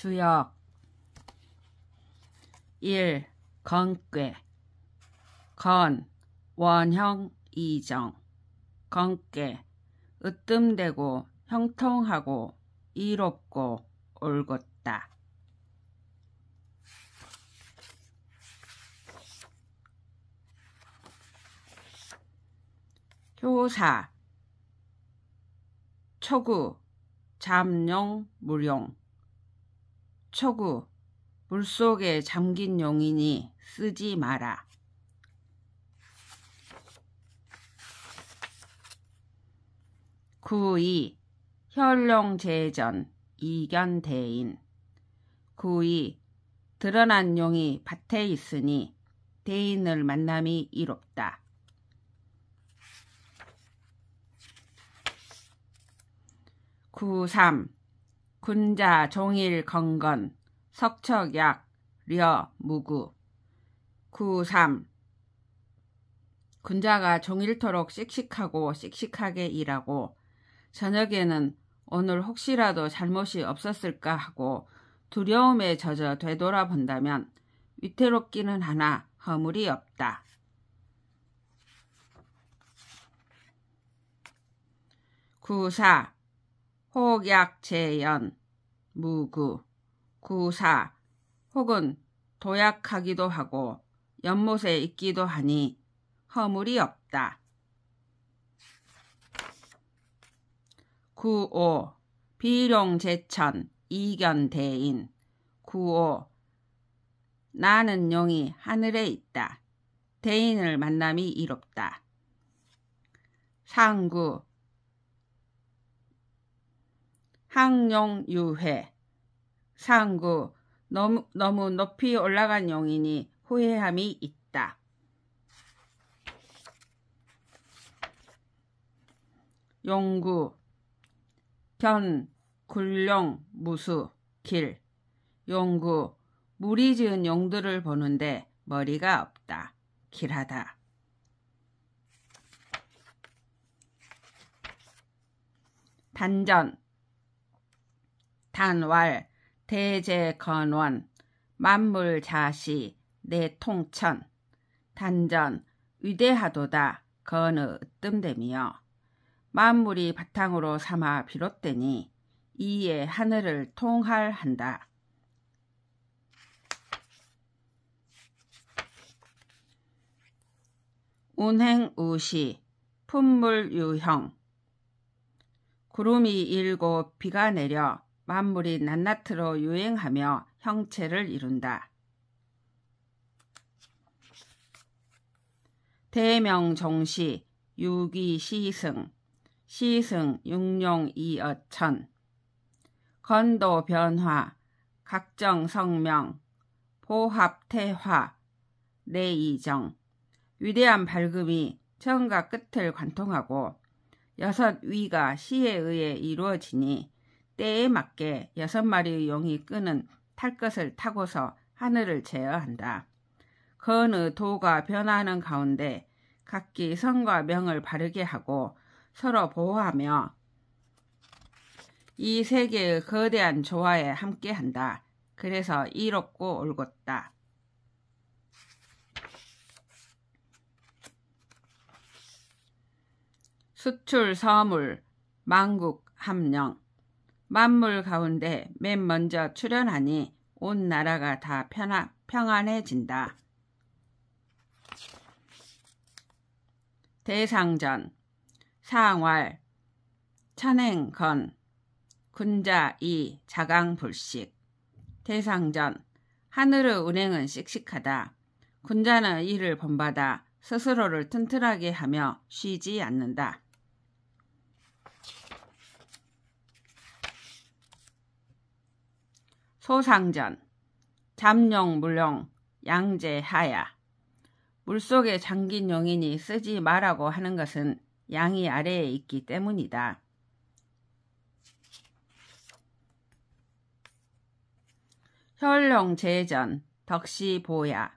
주역 1. 건괴 건, 원형, 이정 건괴, 으뜸되고 형통하고 이롭고 올곧다. 효사 초구, 잠용, 무용 초구, 물속에 잠긴 용이니 쓰지 마라. 구이, 혈룡제전, 이견대인 구이, 드러난 용이 밭에 있으니 대인을 만남이 이롭다. 구삼, 군자 종일 건건 석척약 려 무구 구삼, 군자가 종일토록 씩씩하고 씩씩하게 일하고 저녁에는 오늘 혹시라도 잘못이 없었을까 하고 두려움에 젖어 되돌아본다면 위태롭기는 하나 허물이 없다. 구사, 혹약재연 무구 구사, 혹은 도약하기도 하고 연못에 있기도 하니 허물이 없다. 구오, 비룡제천, 이견대인 구오, 나는 용이 하늘에 있다. 대인을 만남이 이롭다. 상구, 항용유회 상구, 너무 높이 올라간 용이니 후회함이 있다. 용구, 견, 굴룡, 무수, 길 용구, 무리 지은 용들을 보는데 머리가 없다. 길하다. 단전, 단왈, 대제건원, 만물자시, 내통천 단전, 위대하도다. 건의 으뜸됨이여 만물이 바탕으로 삼아 비롯되니 이에 하늘을 통할한다. 운행우시, 품물유형 구름이 일고 비가 내려 만물이 낱낱으로 유행하며 형체를 이룬다. 대명종시, 유기시승, 시승, 육룡, 이어천 건도변화, 각정성명, 보합태화, 내이정 위대한 밝음이 처음과 끝을 관통하고 여섯 위가 시에 의해 이루어지니 때에 맞게 6마리의 용이 끄는 탈것을 타고서 하늘을 제어한다. 건의 도가 변화하는 가운데 각기 성과 명을 바르게 하고 서로 보호하며 이 세계의 거대한 조화에 함께한다. 그래서 이롭고 올곧다. 수출 서물, 만국 함령 만물 가운데 맨 먼저 출현하니 온 나라가 다 평안해진다. 대상전, 상왈, 천행건, 군자이, 자강불식 대상전, 하늘의 운행은 씩씩하다. 군자는 이를 본받아 스스로를 튼튼하게 하며 쉬지 않는다. 소상전, 잠용, 물용, 양제하야 물속에 잠긴 용이니 쓰지 말라고 하는 것은 양이 아래에 있기 때문이다. 혈룡제전, 덕시보야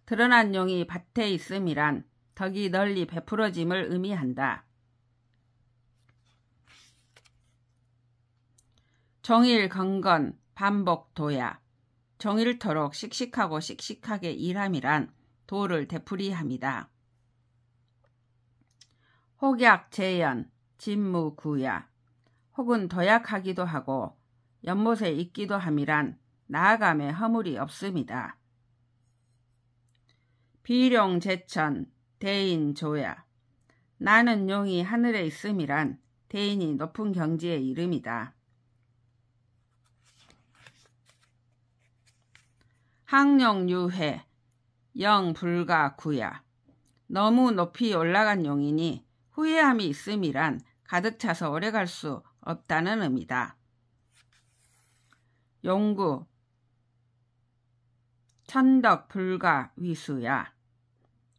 드러난 용이 밭에 있음이란 덕이 널리 베풀어짐을 의미한다. 종일 건건, 반복도야. 종일토록 씩씩하고 씩씩하게 일함이란 도를 되풀이합니다. 혹약재연, 진무구야. 혹은 도약하기도 하고 연못에 있기도 함이란 나아감에 허물이 없습니다. 비룡제천, 대인조야. 나는 용이 하늘에 있음이란 대인이 높은 경지의 이름이다. 항룡유해, 영불가구야. 너무 높이 올라간 용이니 후회함이 있음이란 가득 차서 오래갈 수 없다는 의미다. 용구, 천덕불가위수야.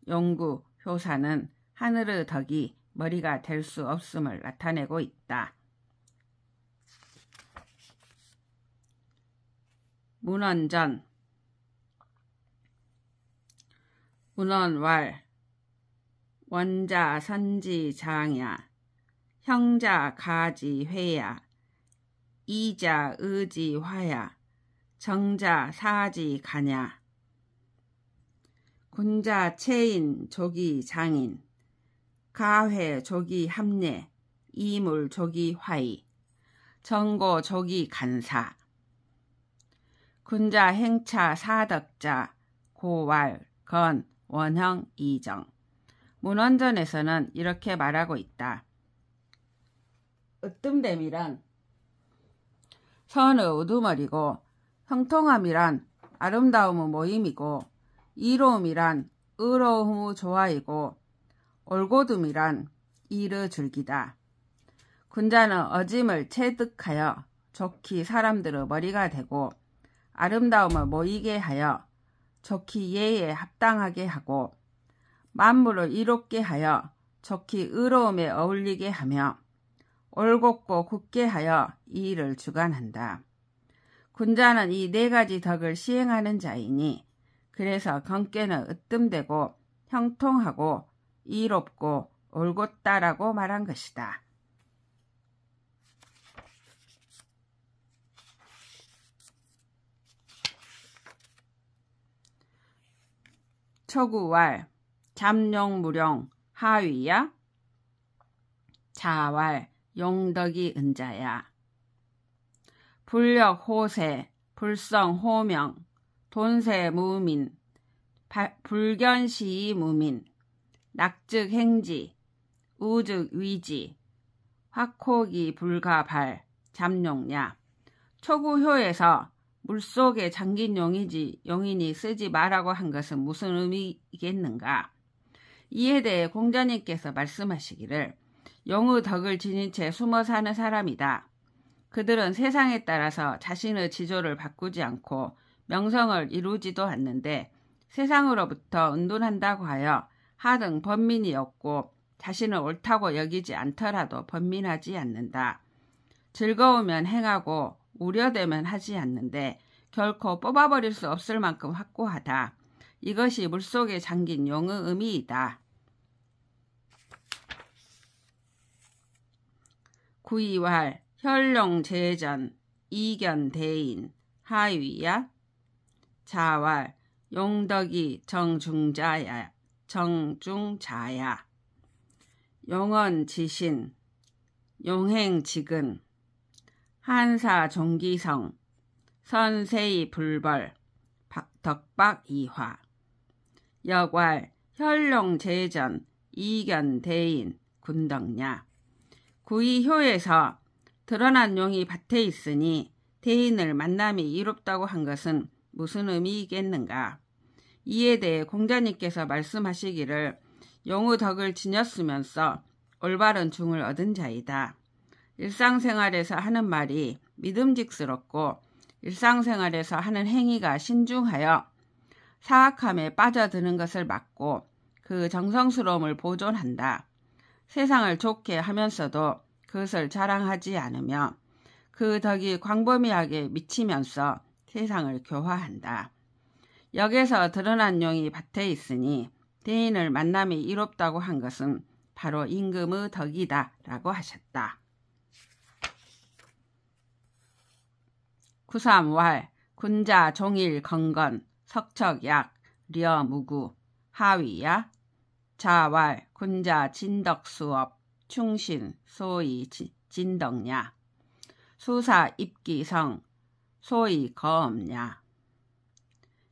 용구, 효사는 하늘의 덕이 머리가 될 수 없음을 나타내고 있다. 문헌전, 문헌왈, 원자 선지장야, 형자 가지회야, 이자 의지화야, 정자 사지가냐, 군자 체인 조기 장인, 가회 조기 합례, 이물 조기 화이, 정고 조기 간사, 군자 행차 사덕자, 고왈, 건, 원형, 이정. 문헌전에서는 이렇게 말하고 있다. 으뜸됨이란 선의 우두머리고, 형통함이란 아름다움의 모임이고, 이로움이란 의로움의 조화이고, 올곧음이란 일의 줄기다. 군자는 어짐을 체득하여 좋기 사람들의 머리가 되고, 아름다움을 모이게 하여 좋기 예에 합당하게 하고, 만물을 이롭게 하여 좋기 의로움에 어울리게 하며, 올곧고 굳게 하여 이 일을 주관한다. 군자는 이 네 가지 덕을 시행하는 자이니, 그래서 경계는 으뜸되고 형통하고 이롭고 올곧다라고 말한 것이다. 초구왈, 잠룡무룡 하위야, 자왈, 용덕이 은자야. 불력호세, 불성호명, 돈세무민, 불견시무민, 낙즉행지, 우즉위지, 화코기 불가발, 잠룡야. 초구효에서 물속에 잠긴 용이지 용인이 쓰지 말라고 한 것은 무슨 의미겠는가? 이에 대해 공자님께서 말씀하시기를 용의 덕을 지닌 채 숨어 사는 사람이다. 그들은 세상에 따라서 자신의 지조를 바꾸지 않고 명성을 이루지도 않는데 세상으로부터 은둔한다고 하여 하등 번민이 없고 자신을 옳다고 여기지 않더라도 번민하지 않는다. 즐거우면 행하고 우려되면 하지 않는데 결코 뽑아버릴 수 없을 만큼 확고하다. 이것이 물속에 잠긴 용의 의미이다. 구이왈, 혈룡제전, 이견대인, 하위야. 자왈, 용덕이 정중자야. 용언지신, 용행지근, 한사종기성, 선세이불벌, 덕박이화. 역왈, 혈룡제전, 이견대인, 군덕냐. 구이효에서 드러난 용이 밭에 있으니 대인을 만남이 이롭다고 한 것은 무슨 의미이겠는가? 이에 대해 공자님께서 말씀하시기를 용의 덕을 지녔으면서 올바른 중을 얻은 자이다. 일상생활에서 하는 말이 믿음직스럽고 일상생활에서 하는 행위가 신중하여 사악함에 빠져드는 것을 막고 그 정성스러움을 보존한다. 세상을 좋게 하면서도 그것을 자랑하지 않으며 그 덕이 광범위하게 미치면서 세상을 교화한다. 역에서 드러난 용이 밭에 있으니 대인을 만남이 이롭다고 한 것은 바로 임금의 덕이다 라고 하셨다. 구삼왈 군자 종일 건건 석척약 려무구 하위야. 자왈 군자 진덕수업 충신 소위 진덕냐. 수사 입기성 소위 거업냐.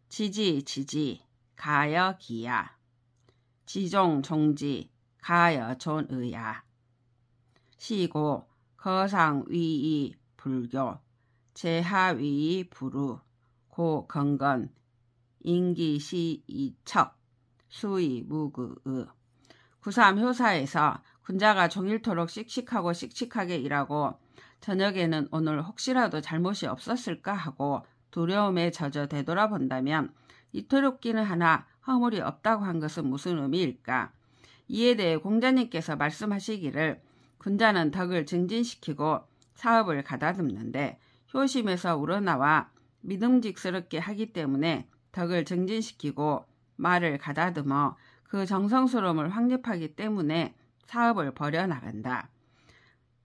지지 가여 기야. 지종 종지 가여 존의야. 시고 거상 위이 불교 제하위이 부루 고 건건 인기시 이척 수의 무그의. 구삼 효사에서 군자가 종일토록 씩씩하게 일하고 저녁에는 오늘 혹시라도 잘못이 없었을까 하고 두려움에 젖어 되돌아본다면 이토록 끼는 하나 허물이 없다고 한 것은 무슨 의미일까? 이에 대해 공자님께서 말씀하시기를 군자는 덕을 증진시키고 사업을 가다듬는데 효심에서 우러나와 믿음직스럽게 하기 때문에 덕을 증진시키고 말을 가다듬어 그 정성스러움을 확립하기 때문에 사업을 벌여나간다.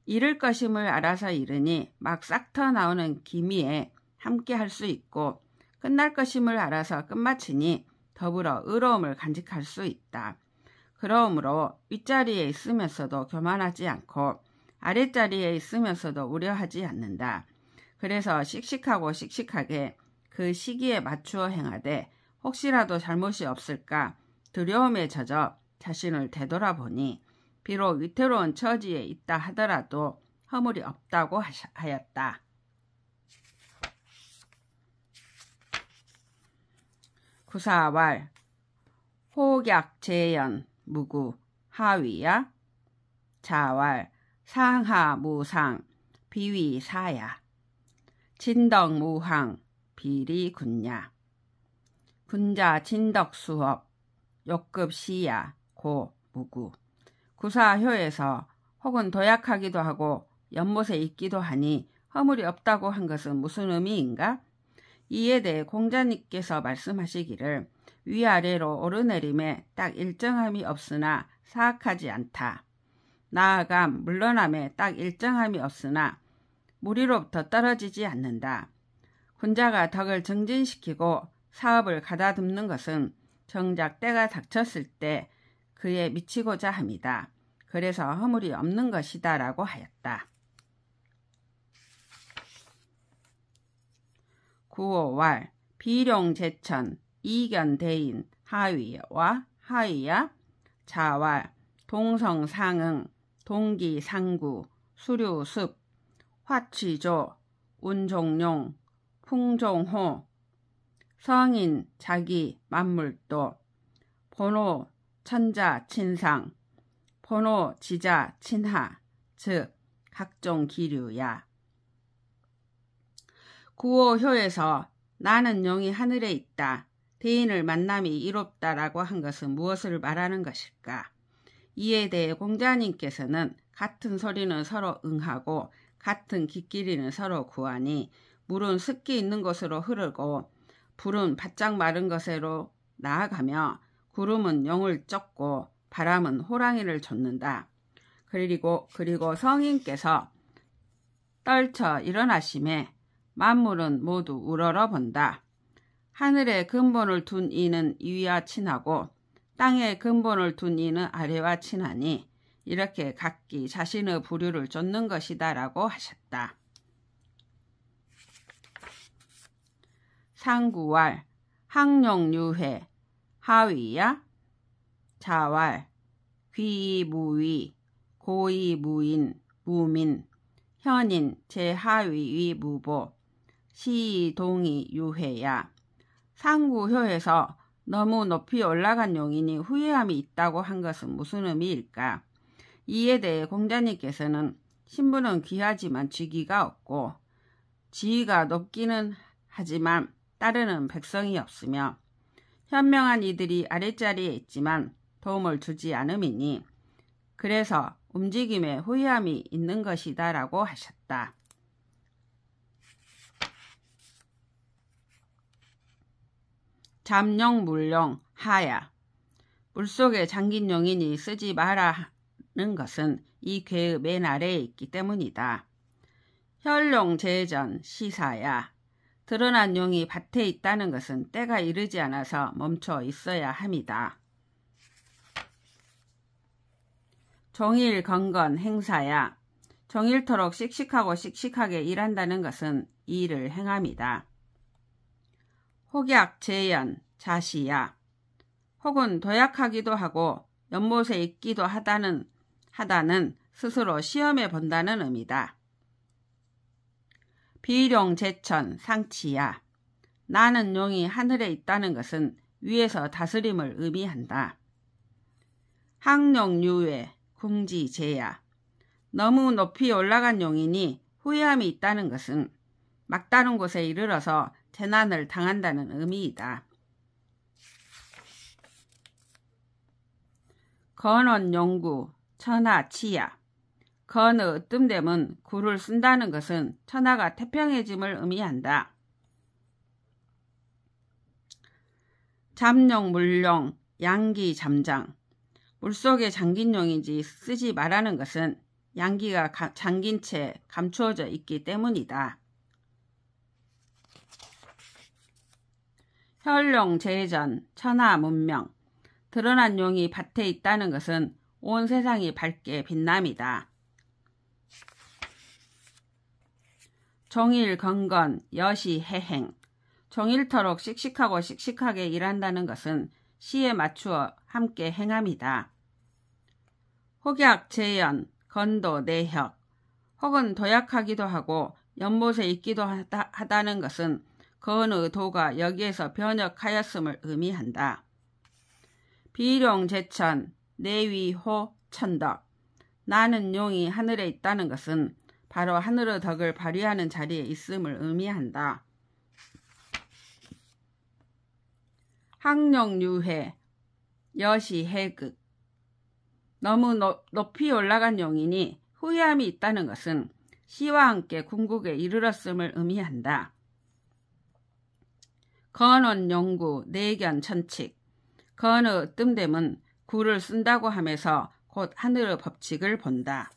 이를 것임을 알아서 이르니 막 싹 터나오는 기미에 함께 할 수 있고 끝날 것임을 알아서 끝마치니 더불어 의로움을 간직할 수 있다. 그러므로 윗자리에 있으면서도 교만하지 않고 아랫자리에 있으면서도 우려하지 않는다. 그래서 씩씩하게 그 시기에 맞추어 행하되 혹시라도 잘못이 없을까 두려움에 젖어 자신을 되돌아보니 비록 위태로운 처지에 있다 하더라도 허물이 없다고 하였다. 구사왈 호객재연 무구 하위야. 자왈 상하무상 비위사야. 진덕무항 비리군야. 군자 진덕수업 욕급시야 고 무구. 구사효에서 혹은 도약하기도 하고 연못에 있기도 하니 허물이 없다고 한 것은 무슨 의미인가? 이에 대해 공자님께서 말씀하시기를 위아래로 오르내림에 딱 일정함이 없으나 사악하지 않다. 나아감 물러남에 딱 일정함이 없으나 무리로부터 떨어지지 않는다. 군자가 덕을 증진시키고 사업을 가다듬는 것은 정작 때가 닥쳤을 때 그에 미치고자 함이다. 그래서 허물이 없는 것이다 라고 하였다. 9호왈 비룡제천 이견대인 하위와 하위야. 자왈 동성상응 동기상구 수류습 화취조 운종용 풍종호 성인 자기 만물도 번호 천자 친상 번호 지자 친하 즉 각종 기류야. 구호효에서 나는 용이 하늘에 있다. 대인을 만남이 이롭다라고 한 것은 무엇을 말하는 것일까? 이에 대해 공자님께서는 같은 소리는 서로 응하고 같은 깃끼리는 서로 구하니 물은 습기 있는 곳으로 흐르고 불은 바짝 마른 곳으로 나아가며 구름은 용을 쫓고 바람은 호랑이를 쫓는다. 그리고 성인께서 떨쳐 일어나심에 만물은 모두 우러러 본다. 하늘에 근본을 둔 이는 위와 친하고 땅에 근본을 둔 이는 아래와 친하니 이렇게 각기 자신의 부류를 쫓는 것이다 라고 하셨다. 상구왈 항룡유회 하위야. 자왈 귀무위 고위무인 무민 현인 제하위위 무보 시동이 유회야. 상구효에서 너무 높이 올라간 용인이 후회함이 있다고 한 것은 무슨 의미일까? 이에 대해 공자님께서는 신분은 귀하지만 직위가 없고 지위가 높기는 하지만 따르는 백성이 없으며 현명한 이들이 아랫자리에 있지만 도움을 주지 않음이니 그래서 움직임에 후회함이 있는 것이다 라고 하셨다. 잠용 물용 하야. 물속에 잠긴 용인이 쓰지 말라는 것은 이 괴의 맨 아래에 있기 때문이다. 혈룡 제전 시사야. 드러난 용이 밭에 있다는 것은 때가 이르지 않아서 멈춰 있어야 합니다. 종일 건건 행사야. 종일토록 씩씩하고 씩씩하게 일한다는 것은 이 일을 행함이다. 혹약 재연 자시야. 혹은 도약하기도 하고 연못에 있기도 하다는 스스로 시험해 본다는 의미다. 비룡 제천 상치야. 나는 용이 하늘에 있다는 것은 위에서 다스림을 의미한다. 항룡유외 궁지제야. 너무 높이 올라간 용이니 후회함이 있다는 것은 막다른 곳에 이르러서 재난을 당한다는 의미이다. 건원용구 천하치야. 건의 으뜸됨은 구를 쓴다는 것은 천하가 태평해짐을 의미한다. 잠용 물용 양기 잠장. 물속에 잠긴 용이지 쓰지 말라는 것은 양기가 잠긴 채 감추어져 있기 때문이다. 혈룡 재전 천하 문명. 드러난 용이 밭에 있다는 것은 온 세상이 밝게 빛남이다. 종일 건건 여시 해행. 종일토록 씩씩하고 씩씩하게 일한다는 것은 시에 맞추어 함께 행함이다. 혹약 재연 건도 내혁. 혹은 도약하기도 하고 연못에 있기도 하다는 것은 건의 도가 여기에서 변역하였음을 의미한다. 비룡 제천 내위호 천덕. 나는 용이 하늘에 있다는 것은 바로 하늘의 덕을 발휘하는 자리에 있음을 의미한다. 항룡유회 여시해극. 너무 높이 올라간 용이니 후회함이 있다는 것은 시와 함께 궁극에 이르렀음을 의미한다. 건원용구 내견천칙. 건의 뜸됨은 구를 쓴다고 하면서 곧 하늘의 법칙을 본다.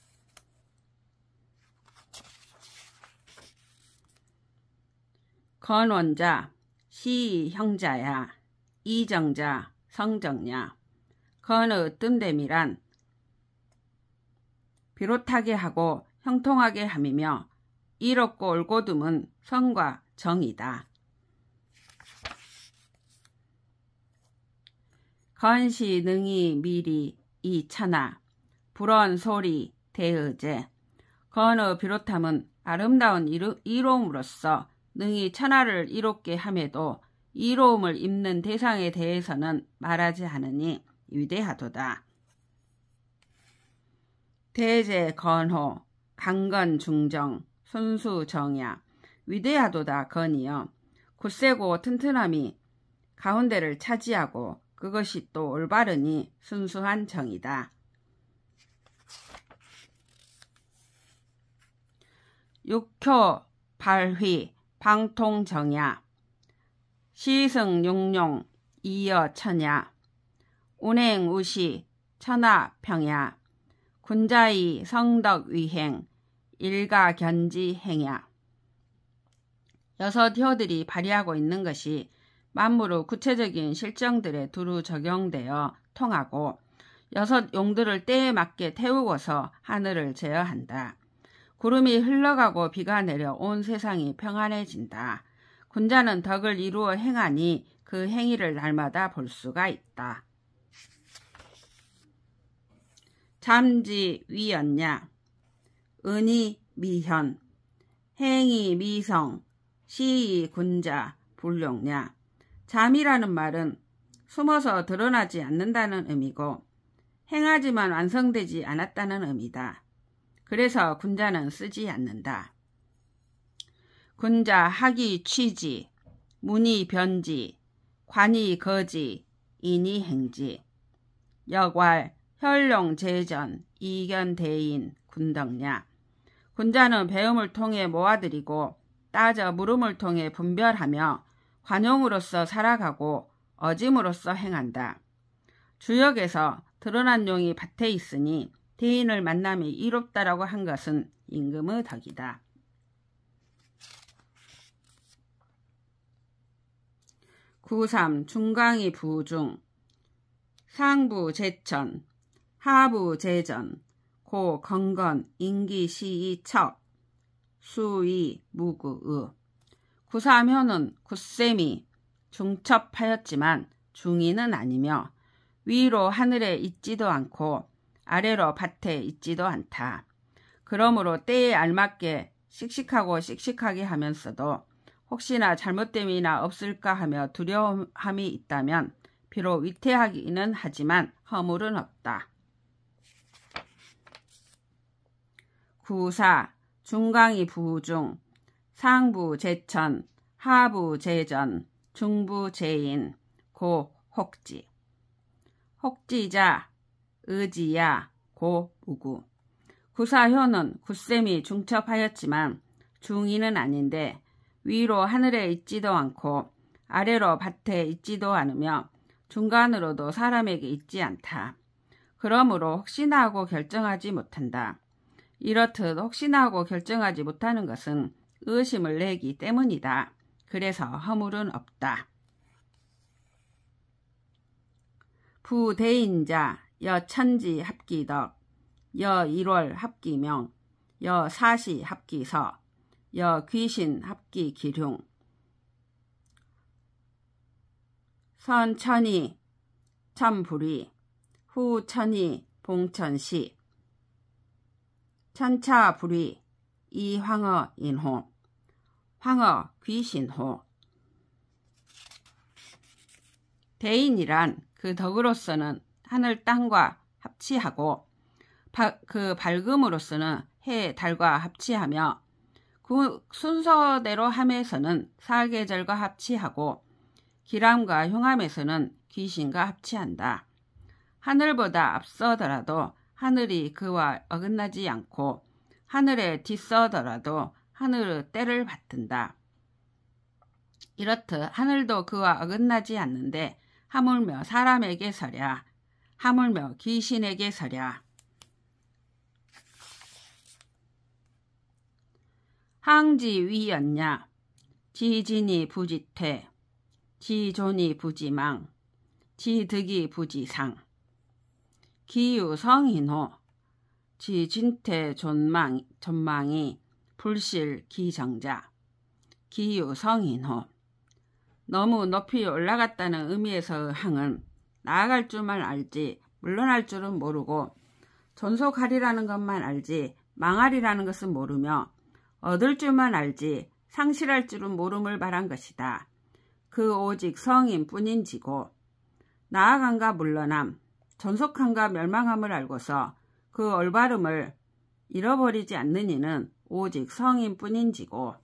건원자 시형자야. 이정자 성정야. 건의 뜸됨이란 비롯하게 하고 형통하게 함이며 이롭고 올곧음은 성과 정이다. 건시 능이 미리 이천하. 불언 소리 대의제. 건의 비롯함은 아름다운 이로움으로써 능히 천하를 이롭게 함에도 이로움을 입는 대상에 대해서는 말하지 않으니 위대하도다. 대제 건호 강건 중정 순수 정야. 위대하도다 건이여. 굳세고 튼튼함이 가운데를 차지하고 그것이 또 올바르니 순수한 정이다. 육효 발휘 방통정야. 시승용용 이여천야. 운행우시 천하평야. 군자이 성덕위행 일가견지행야. 여섯 혀들이 발휘하고 있는 것이 만물의 구체적인 실정들에 두루 적용되어 통하고 여섯 용들을 때에 맞게 태우고서 하늘을 제어한다. 구름이 흘러가고 비가 내려 온 세상이 평안해진다. 군자는 덕을 이루어 행하니 그 행위를 날마다 볼 수가 있다. 잠지 위연냐. 은이 미현. 행이 미성. 시이 군자 불룡냐. 잠이라는 말은 숨어서 드러나지 않는다는 의미고 행하지만 완성되지 않았다는 의미다. 그래서 군자는 쓰지 않는다. 군자 학이 취지, 문이 변지, 관이 거지, 인이 행지. 역왈 혈룡 재전 이견 대인 군덕냐. 군자는 배움을 통해 모아들이고 따져 물음을 통해 분별하며 관용으로서 살아가고 어짐으로써 행한다. 주역에서 드러난 용이 밭에 있으니 대인을 만남이 이롭다라고 한 것은 임금의 덕이다. 구3 중강이 부중 상부 제천 하부 제전 고 건건 인기 시이 척 수이 무구의 구3현은 굳셈이 중첩하였지만 중이는 아니며 위로 하늘에 있지도 않고 아래로 밭에 있지도 않다. 그러므로 때에 알맞게 씩씩하고 씩씩하게 하면서도 혹시나 잘못됨이나 없을까 하며 두려움함이 있다면 비록 위태하기는 하지만 허물은 없다. 구4 중강이 부중 상부 제천 하부 제전 중부 제인 고 혹지 혹지자 의지야 고 무구 구4현은 굳셈이 중첩하였지만 중이는 아닌데 위로 하늘에 있지도 않고 아래로 밭에 있지도 않으며 중간으로도 사람에게 있지 않다. 그러므로 혹시나 하고 결정하지 못한다. 이렇듯 혹시나 하고 결정하지 못하는 것은 의심을 내기 때문이다. 그래서 허물은 없다. 부대인자 여천지 합기덕 여일월 합기명 여사시 합기서 여귀신 합기기룡 선천이 천불이 후천이 봉천시 천차불이 이황어 인호 황어 귀신호 대인이란 그 덕으로서는 하늘 땅과 합치하고 그 밝음으로서는 해 달과 합치하며 그 순서대로 함에서는 사계절과 합치하고 기람과 흉함에서는 귀신과 합치한다. 하늘보다 앞서더라도 하늘이 그와 어긋나지 않고 하늘에 뒤서더라도 하늘의 때를 받든다. 이렇듯 하늘도 그와 어긋나지 않는데 하물며 사람에게 서랴 하물며 귀신에게 서랴. 항지위였냐 지진이 부지퇴 지존이 부지망 지득이 부지상 기유성인호 지진퇴 전망이 불실 기정자 기유성인호 너무 높이 올라갔다는 의미에서의 항은 나아갈 줄만 알지 물러날 줄은 모르고 존속하리라는 것만 알지 망하리라는 것은 모르며 얻을 줄만 알지 상실할 줄은 모름을 말한 것이다. 그 오직 성인 뿐인지고 나아간가 물러남 존속함과 멸망함을 알고서 그 올바름을 잃어버리지 않는 이는 오직 성인 뿐인지고